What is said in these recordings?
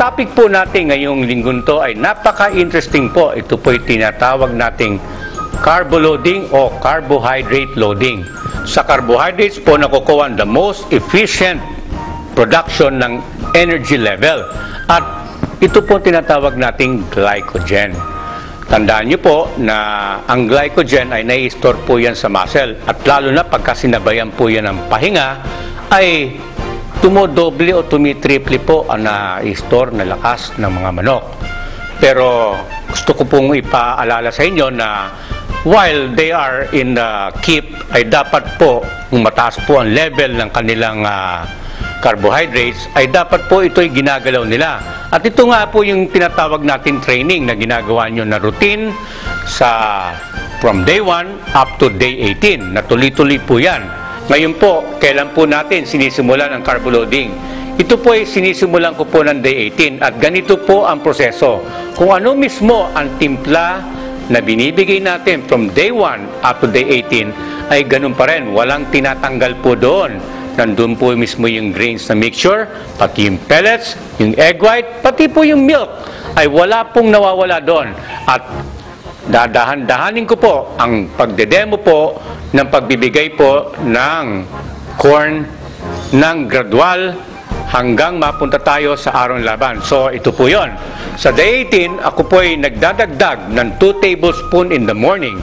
topic po natin ngayong linggong to ay napaka-interesting po. Ito po ay tinatawag nating carbo loading o carbohydrate loading. Sa carbohydrates po nakukuha the most efficient production ng energy level. At ito po tinatawag nating glycogen. Tandaan niyo po na ang glycogen ay nai-store po yan sa muscle. At lalo na pagka sinabayan po yan ng pahinga, ay tumodoble o tumitriple po ang na-store na lakas ng mga manok. Pero gusto ko pong ipaalala sa inyo na while they are in the keep, ay dapat po, kung mataas po ang level ng kanilang carbohydrates, ay dapat po ito'y ginagalaw nila. At ito nga po yung tinatawag natin training na ginagawa nyo na routine from day 1 up to day 18. Natuloy-tuloy po yan. Ngayon po, kailan po natin sinisimulan ang carbo loading? Ito po ay sinisimulan ko po ng day 18 at ganito po ang proseso. Kung ano mismo ang timpla na binibigay natin from day 1 up to day 18 ay ganun pa rin. Walang tinatanggal po doon. Nandun po mismo yung grains na mixture, pati yung pellets, yung egg white, pati po yung milk ay wala pong nawawala doon. At dadahan-dahanin ko po ang pagdedemo po ng pagbibigay po ng corn ng gradual hanggang mapunta tayo sa araw ng laban. So ito po yon. Sa day 18, ako po ay nagdadagdag ng 2 tablespoon in the morning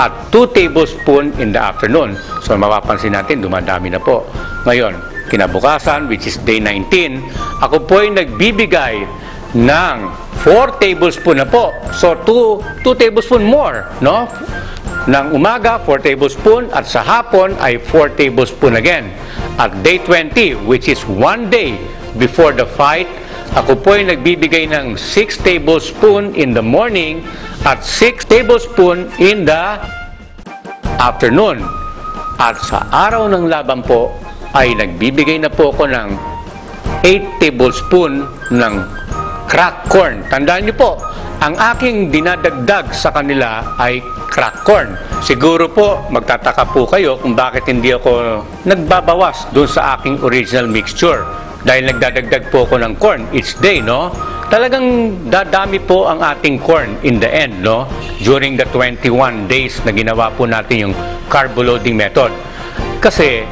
at 2 tablespoon in the afternoon. So mapapansin natin, dumadami na po. Ngayon, kinabukasan, which is day 19, ako po ay nagbibigay ng 4 tablespoon na po. So 2 tablespoon more, no? Ng umaga, 4 tablespoon at sa hapon ay 4 tablespoon again. At day 20, which is 1 day before the fight, ako po ay nagbibigay ng 6 tablespoon in the morning at 6 tablespoon in the afternoon. At sa araw ng laban po, ay nagbibigay na po ako ng 8 tablespoon ng cracked corn. Tandaan niyo po, ang aking dinadagdag sa kanila ay cracked corn. Siguro po, magtataka po kayo kung bakit hindi ako nagbabawas doon sa aking original mixture. Dahil nagdadagdag po ako ng corn each day, no? Talagang dadami po ang ating corn in the end, no? During the 21 days na ginawa po natin yung carbo loading method. Kasi,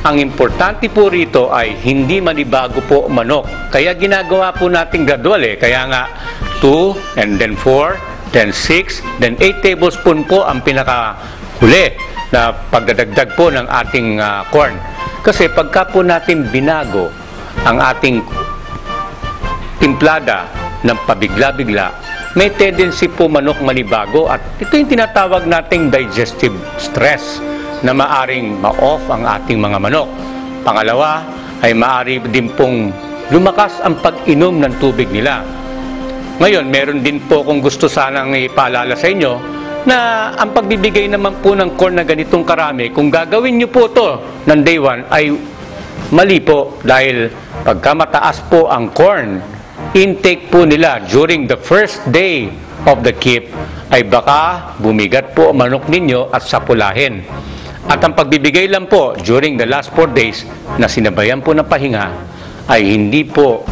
ang importante po rito ay hindi manibago po manok. Kaya ginagawa po natin gradual eh. Kaya nga 2, and then 4, then 6, then 8 tablespoon po ang pinakahuli na pagdadagdag po ng ating corn. Kasi pagka po natin binago ang ating timplada ng pabigla-bigla, may tendency po manok manibago at ito yung tinatawag nating digestive stress na maaring ma-off ang ating mga manok. Pangalawa, ay maari din pong lumakas ang pag-inom ng tubig nila. Ngayon, meron din po kung gusto sanang ipaalala sa inyo na ang pagbibigay naman po ng corn na ganitong karami, kung gagawin nyo po to ng day 1 ay mali po dahil pagka mataas po ang corn intake po nila during the first day of the keep ay baka bumigat po ang manok ninyo at sapulahin. At ang pagbibigay lang po during the last 4 days na sinabayan po ng pahinga ay hindi po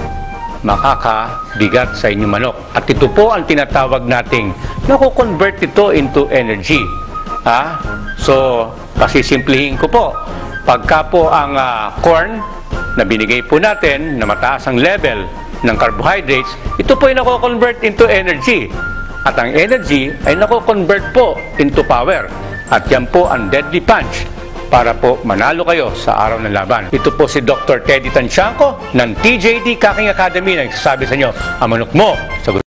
makakabigat sa inyong manok. At ito po ang tinatawag nating nakukonvert ito into energy. So, pasisimplihin ko po. Pagka po ang corn na binigay po natin na mataas ang level ng carbohydrates, ito po ay nakukonvert into energy. At ang energy ay nakukonvert po into power. At yan po ang deadly punch para po manalo kayo sa araw ng laban. Ito po si Dr. Teddy Tanciangco ng TJD Cooking Academy na nagsasabi sa inyo, ang manok mo, sagot.